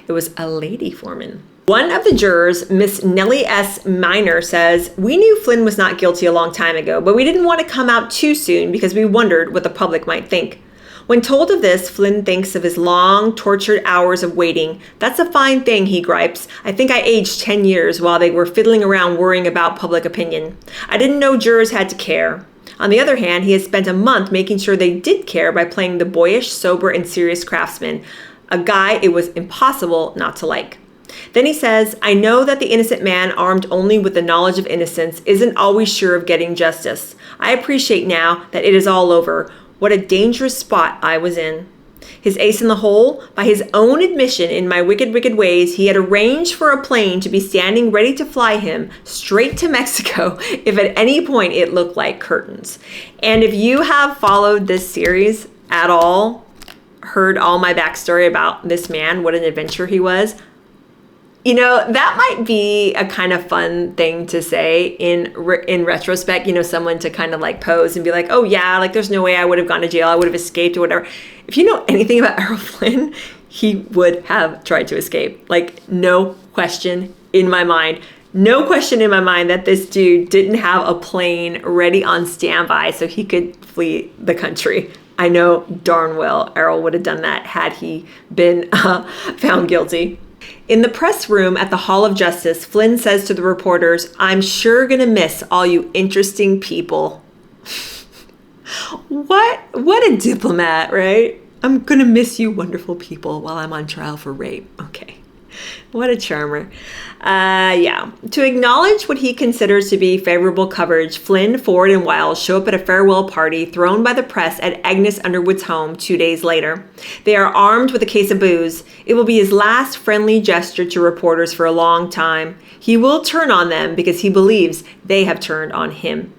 it was a lady foreman. One of the jurors, Miss Nellie S. Miner, says, we knew Flynn was not guilty a long time ago, but we didn't want to come out too soon because we wondered what the public might think. When told of this, Flynn thinks of his long, tortured hours of waiting. That's a fine thing, he gripes. I think I aged 10 years while they were fiddling around worrying about public opinion. I didn't know jurors had to care. On the other hand, he has spent a month making sure they did care by playing the boyish, sober, and serious craftsman, a guy it was impossible not to like. Then he says, I know that the innocent man armed only with the knowledge of innocence isn't always sure of getting justice. I appreciate now that it is all over. What a dangerous spot I was in. His ace in the hole, by his own admission, in my wicked, wicked ways, he had arranged for a plane to be standing ready to fly him straight to Mexico if at any point it looked like curtains. And if you have followed this series at all, heard all my backstory about this man, what an adventure he was, you know, that might be a kind of fun thing to say in retrospect, you know, someone to kind of like pose and be like, oh yeah, like there's no way I would have gone to jail. I would have escaped or whatever. If you know anything about Errol Flynn, he would have tried to escape. Like no question in my mind. No question in my mind that this dude didn't have a plane ready on standby so he could flee the country. I know darn well Errol would have done that had he been found guilty. In the press room at the Hall of Justice, Flynn says to the reporters, I'm sure gonna miss all you interesting people. What a diplomat, right? I'm gonna miss you wonderful people while I'm on trial for rape. Okay. What a charmer. Yeah. To acknowledge what he considers to be favorable coverage, Flynn, Ford, and Wiles show up at a farewell party thrown by the press at Agnes Underwood's home 2 days later. They are armed with a case of booze. It will be his last friendly gesture to reporters for a long time. He will turn on them because he believes they have turned on him.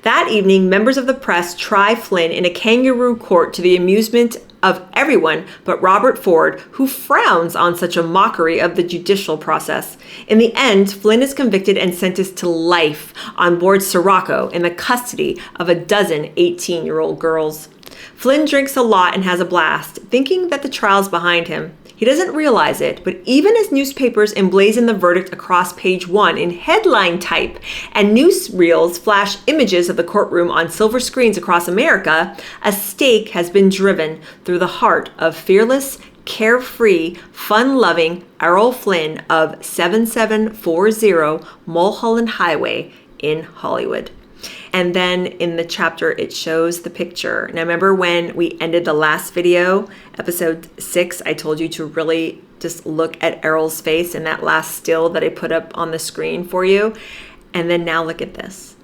That evening, members of the press try Flynn in a kangaroo court to the amusement of everyone but Robert Ford, who frowns on such a mockery of the judicial process. In the end, Flynn is convicted and sentenced to life on board Sirocco in the custody of a dozen 18-year-old girls. Flynn drinks a lot and has a blast, thinking that the trial's behind him. He doesn't realize it, but even as newspapers emblazon the verdict across page 1 in headline type and newsreels flash images of the courtroom on silver screens across America, a stake has been driven through the heart of fearless, carefree, fun-loving Errol Flynn of 7740 Mulholland Highway in Hollywood. And then in the chapter, it shows the picture. Now, remember when we ended the last video, episode 6, I told you to really just look at Errol's face in that last still that I put up on the screen for you. And then now look at this.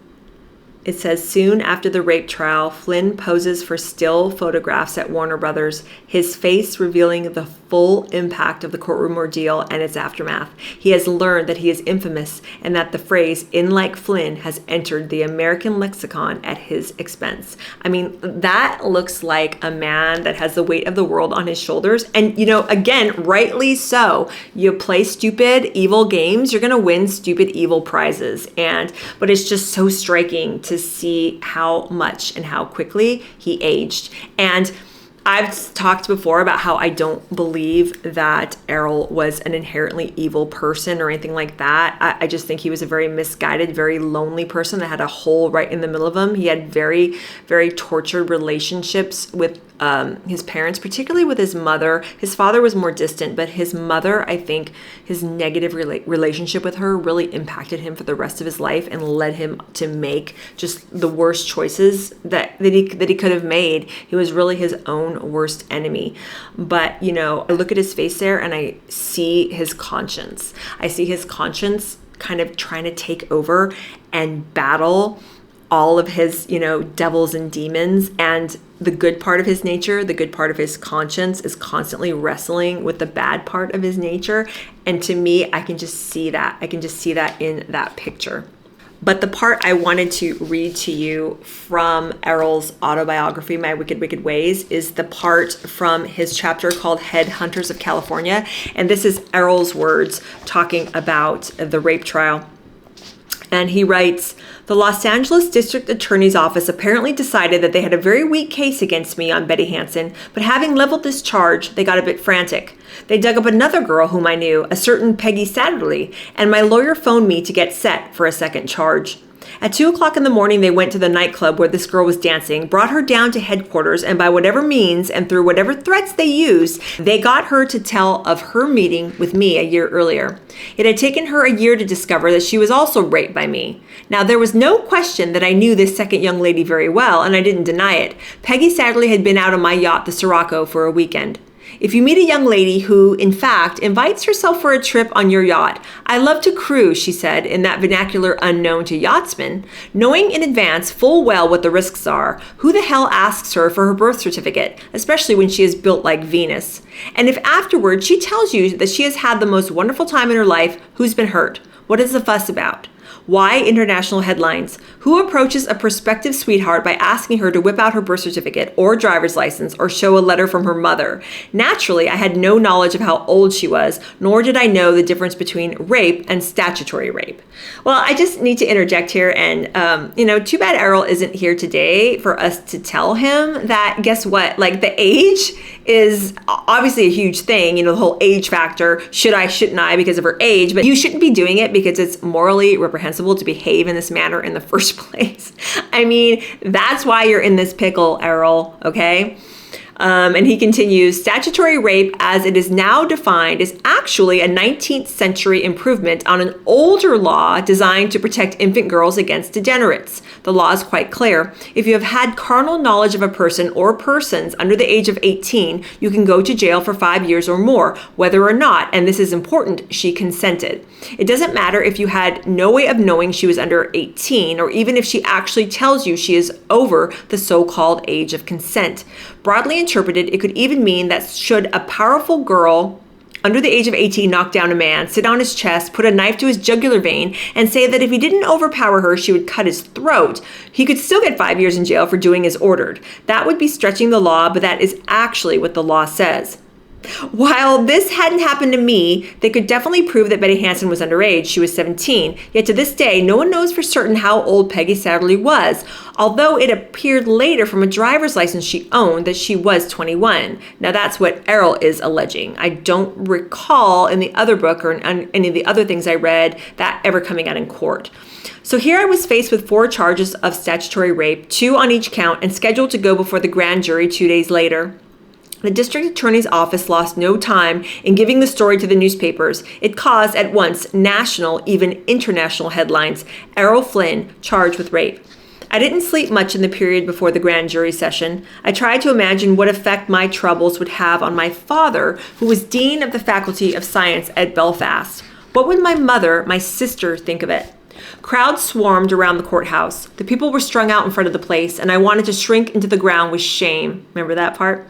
It says, soon after the rape trial, Flynn poses for still photographs at Warner Brothers, his face revealing the full impact of the courtroom ordeal and its aftermath. He has learned that he is infamous and that the phrase, in like Flynn, has entered the American lexicon at his expense. I mean, that looks like a man that has the weight of the world on his shoulders. And, you know, again, rightly so. You play stupid, evil games, you're going to win stupid, evil prizes. But it's just so striking to see how much and how quickly he aged. And I've talked before about how I don't believe that Errol was an inherently evil person or anything like that. I just think he was a very misguided, very lonely person that had a hole right in the middle of him. He had very, very tortured relationships with his parents, particularly with his mother. His father was more distant, but his mother, I think his negative relationship with her really impacted him for the rest of his life and led him to make just the worst choices that he could have made. He was really his own worst enemy. But, you know, I look at his face there and I see his conscience. I see his conscience kind of trying to take over and battle all of his, you know, devils and demons. And the good part of his nature, the good part of his conscience is constantly wrestling with the bad part of his nature. And to me, I can just see that. I can just see that in that picture. But the part I wanted to read to you from Errol's autobiography, My Wicked, Wicked Ways, is the part from his chapter called Headhunters of California. And this is Errol's words talking about the rape trial. And he writes, the Los Angeles District Attorney's Office apparently decided that they had a very weak case against me on Betty Hansen, but having leveled this charge, they got a bit frantic. They dug up another girl whom I knew, a certain Peggy Satterley, and my lawyer phoned me to get set for a second charge. At 2 o'clock in the morning, they went to the nightclub where this girl was dancing, brought her down to headquarters, and by whatever means and through whatever threats they used, they got her to tell of her meeting with me a year earlier. It had taken her a year to discover that she was also raped by me. Now, there was no question that I knew this second young lady very well, and I didn't deny it. Peggy Sadlerly had been out on my yacht, the Sirocco, for a weekend. If you meet a young lady who, in fact, invites herself for a trip on your yacht, I love to cruise, she said, in that vernacular unknown to yachtsmen, knowing in advance full well what the risks are. Who the hell asks her for her birth certificate, especially when she is built like Venus? And if afterward she tells you that she has had the most wonderful time in her life, who's been hurt? What is the fuss about? Why international headlines? Who approaches a prospective sweetheart by asking her to whip out her birth certificate or driver's license or show a letter from her mother? Naturally, I had no knowledge of how old she was, nor did I know the difference between rape and statutory rape. Well, I just need to interject here and, too bad Errol isn't here today for us to tell him that, guess what? Like, the age is obviously a huge thing, the whole age factor. Should I, shouldn't I, because of her age, but you shouldn't be doing it because it's morally reprehensible to behave in this manner in the first place. I mean, that's why you're in this pickle, Errol, okay? And he continues, statutory rape as it is now defined is actually a 19th century improvement on an older law designed to protect infant girls against degenerates. The law is quite clear. If you have had carnal knowledge of a person or persons under the age of 18, you can go to jail for 5 years or more, whether or not, and this is important, she consented. It doesn't matter if you had no way of knowing she was under 18, or even if she actually tells you she is over the so-called age of consent. Broadly interpreted, it could even mean that should a powerful girl under the age of 18 knock down a man, sit on his chest, put a knife to his jugular vein, and say that if he didn't overpower her, she would cut his throat, he could still get 5 years in jail for doing as ordered. That would be stretching the law, but that is actually what the law says. While this hadn't happened to me, they could definitely prove that Betty Hansen was underage. She was 17. Yet to this day, no one knows for certain how old Peggy Sadlerly was, although it appeared later from a driver's license she owned that she was 21. Now that's what Errol is alleging. I don't recall in the other book or in any of the other things I read that ever coming out in court. So here I was faced with 4 charges of statutory rape, 2 on each count, and scheduled to go before the grand jury 2 days later. The district attorney's office lost no time in giving the story to the newspapers. It caused at once national, even international headlines. Errol Flynn charged with rape. I didn't sleep much in the period before the grand jury session. I tried to imagine what effect my troubles would have on my father, who was dean of the Faculty of Science at Belfast. What would my mother, my sister, think of it? Crowds swarmed around the courthouse. The people were strung out in front of the place, and I wanted to shrink into the ground with shame. Remember that part?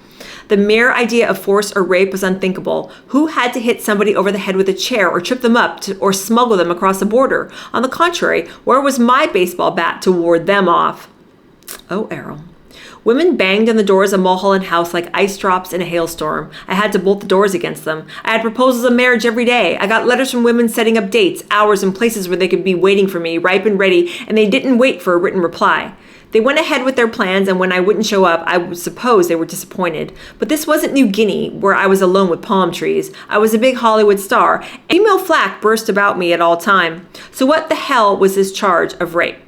The mere idea of force or rape was unthinkable. Who had to hit somebody over the head with a chair or trip them up or smuggle them across the border? On the contrary, where was my baseball bat to ward them off? Oh, Errol. Women banged on the doors of Mulholland House like ice drops in a hailstorm. I had to bolt the doors against them. I had proposals of marriage every day. I got letters from women setting up dates, hours, and places where they could be waiting for me, ripe and ready, and they didn't wait for a written reply. They went ahead with their plans, and when I wouldn't show up, I would suppose they were disappointed. But this wasn't New Guinea, where I was alone with palm trees. I was a big Hollywood star. Female flack burst about me at all time. So what the hell was this charge of rape?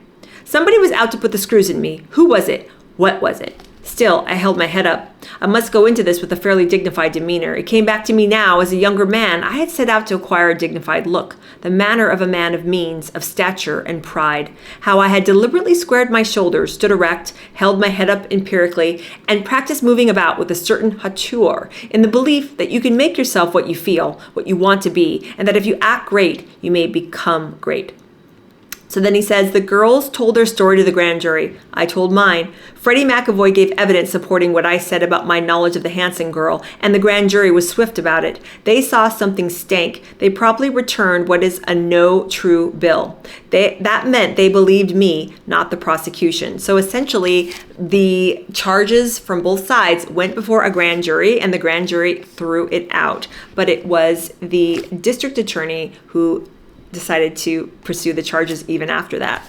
Somebody was out to put the screws in me. Who was it? What was it? Still, I held my head up. I must go into this with a fairly dignified demeanor. It came back to me now, as a younger man, I had set out to acquire a dignified look, the manner of a man of means, of stature, and pride. How I had deliberately squared my shoulders, stood erect, held my head up empirically, and practiced moving about with a certain hauteur, in the belief that you can make yourself what you feel, what you want to be, and that if you act great, you may become great. So then he says, the girls told their story to the grand jury. I told mine. Freddie McAvoy gave evidence supporting what I said about my knowledge of the Hansen girl, and the grand jury was swift about it. They saw something stank. They promptly returned what is a no true bill. That meant they believed me, not the prosecution. So essentially, the charges from both sides went before a grand jury, and the grand jury threw it out. But it was the district attorney who decided to pursue the charges even after that.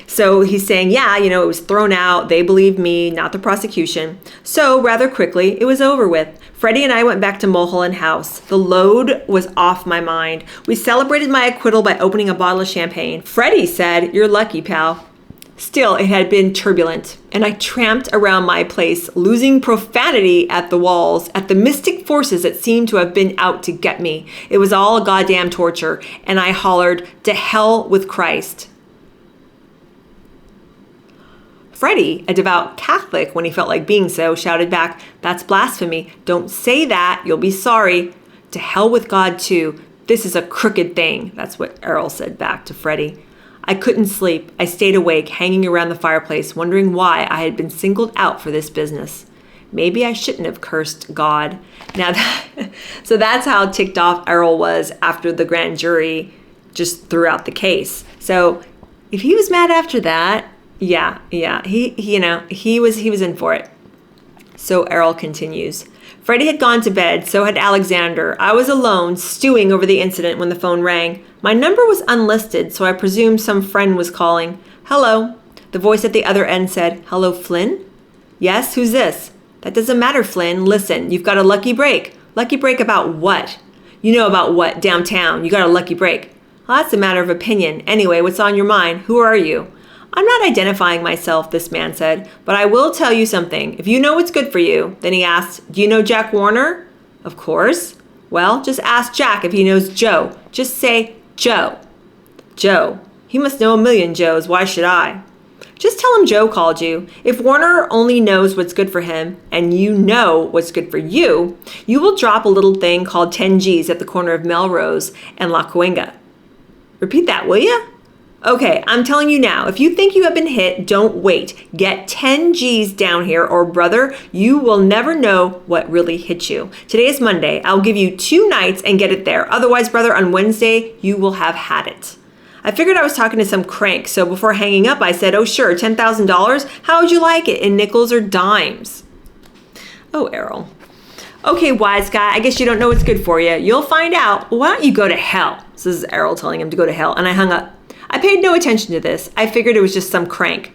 So he's saying, yeah, it was thrown out. They believed me, not the prosecution. So rather quickly, it was over with. Freddie and I went back to Mulholland House. The load was off my mind. We celebrated my acquittal by opening a bottle of champagne. Freddie said, "You're lucky, pal." Still, it had been turbulent, and I tramped around my place, losing profanity at the walls, at the mystic forces that seemed to have been out to get me. It was all a goddamn torture, and I hollered, "To hell with Christ." Freddie, a devout Catholic when he felt like being so, shouted back, "That's blasphemy. Don't say that. You'll be sorry." "To hell with God, too. This is a crooked thing." That's what Errol said back to Freddie. I couldn't sleep. I stayed awake, hanging around the fireplace, wondering why I had been singled out for this business. Maybe I shouldn't have cursed God. Now, so that's how ticked off Errol was after the grand jury just threw out the case. So if he was mad after that, yeah, he was in for it. So Errol continues. Freddie had gone to bed, so had Alexander. I was alone, stewing over the incident when the phone rang. My number was unlisted, so I presumed some friend was calling. "Hello." The voice at the other end said, "Hello, Flynn?" "Yes, who's this?" "That doesn't matter, Flynn. Listen, you've got a lucky break." "Lucky break about what?" "You know about what, downtown. You got a lucky break." "Well, that's a matter of opinion. Anyway, what's on your mind? Who are you?" "I'm not identifying myself," this man said, "but I will tell you something. If you know what's good for you." Then he asked, "Do you know Jack Warner?" "Of course." "Well, just ask Jack if he knows Joe. Just say Joe." "Joe? He must know a million Joes. Why should I?" "Just tell him Joe called you. If Warner only knows what's good for him, and you know what's good for you, you will drop a little thing called 10 G's at the corner of Melrose and La Cuenca." "Repeat that, will you?" "Okay, I'm telling you now, if you think you have been hit, don't wait. Get 10 G's down here, or brother, you will never know what really hit you. Today is Monday. I'll give you 2 nights and get it there. Otherwise, brother, on Wednesday, you will have had it." I figured I was talking to some crank, so before hanging up, I said, "Oh sure, $10,000? How would you like it, in nickels or dimes?" Oh, Errol. "Okay, wise guy, I guess you don't know what's good for you. You'll find out. Why don't you go to hell?" This is Errol telling him to go to hell, and I hung up. I paid no attention to this. I figured it was just some crank.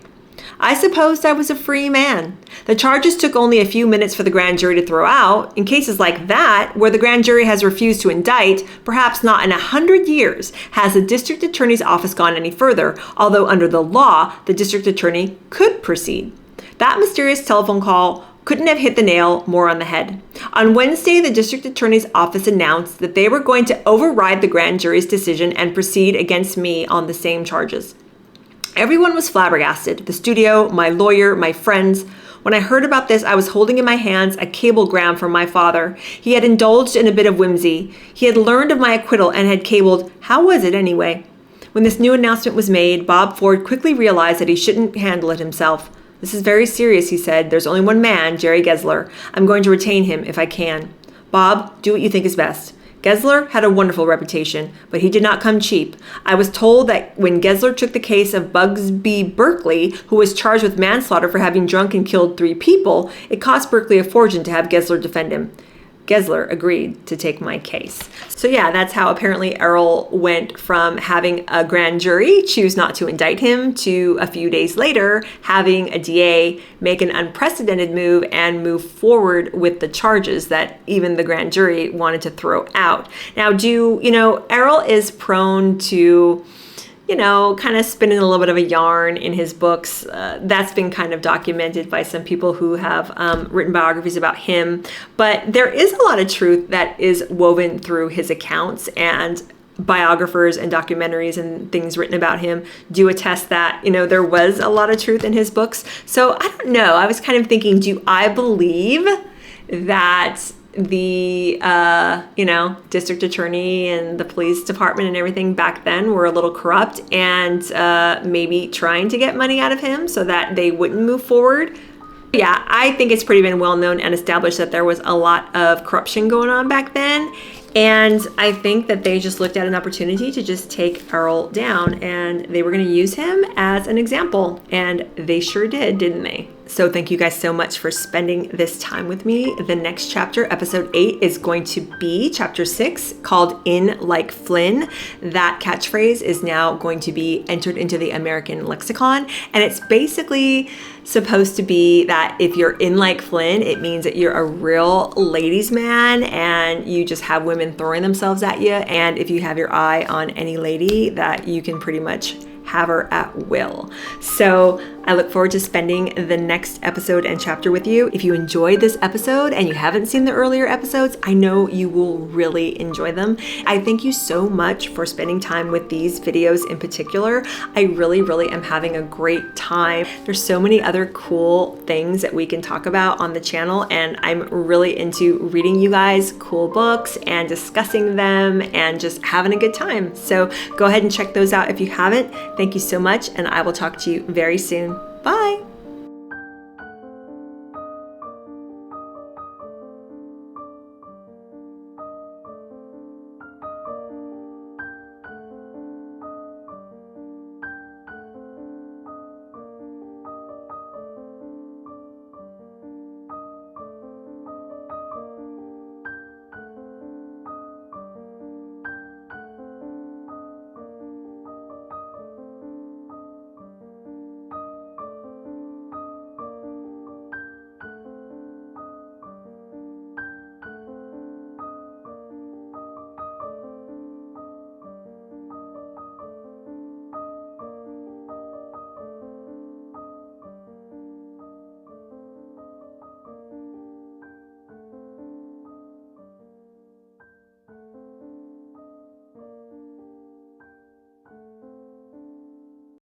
I supposed I was a free man. The charges took only a few minutes for the grand jury to throw out. In cases like that, where the grand jury has refused to indict, perhaps not in 100 years has the district attorney's office gone any further, although under the law, the district attorney could proceed. That mysterious telephone call couldn't have hit the nail more on the head. On Wednesday, the district attorney's office announced that they were going to override the grand jury's decision and proceed against me on the same charges. Everyone was flabbergasted. The studio, my lawyer, my friends. When I heard about this, I was holding in my hands a cablegram from my father. He had indulged in a bit of whimsy. He had learned of my acquittal and had cabled, "How was it anyway?" When this new announcement was made, Bob Ford quickly realized that he shouldn't handle it himself. "This is very serious," he said. "There's only one man, Jerry Gessler. I'm going to retain him if I can. Bob, do what you think is best." Gessler had a wonderful reputation, but he did not come cheap. I was told that when Gessler took the case of Bugsby Berkeley, who was charged with manslaughter for having drunk and killed 3 people, it cost Berkeley a fortune to have Gessler defend him. Gessler agreed to take my case. So yeah, that's how apparently Errol went from having a grand jury choose not to indict him to a few days later having a DA make an unprecedented move and move forward with the charges that even the grand jury wanted to throw out. Now, Errol is prone to kind of spinning a little bit of a yarn in his books. That's been kind of documented by some people who have written biographies about him. But there is a lot of truth that is woven through his accounts, and biographers and documentaries and things written about him do attest that, there was a lot of truth in his books. So I don't know. I was kind of thinking, do I believe that the district attorney and the police department and everything back then were a little corrupt and maybe trying to get money out of him so that they wouldn't move forward? Yeah, I think it's pretty been well known and established that there was a lot of corruption going on back then. And I think that they just looked at an opportunity to just take Errol down, and they were going to use him as an example. And they sure did, didn't they? So thank you guys so much for spending this time with me. The next chapter, episode 8, is going to be chapter 6, called In Like Flynn. That catchphrase is now going to be entered into the American lexicon. And it's basically supposed to be that if you're in like Flynn, it means that you're a real ladies' man and you just have women throwing themselves at you. And if you have your eye on any lady, that you can pretty much have her at will. So I look forward to spending the next episode and chapter with you. If you enjoyed this episode and you haven't seen the earlier episodes, I know you will really enjoy them. I thank you so much for spending time with these videos in particular. I really am having a great time. There's so many other cool things that we can talk about on the channel, and I'm really into reading you guys cool books and discussing them and just having a good time. So go ahead and check those out if you haven't. Thank you so much, and I will talk to you very soon. Bye.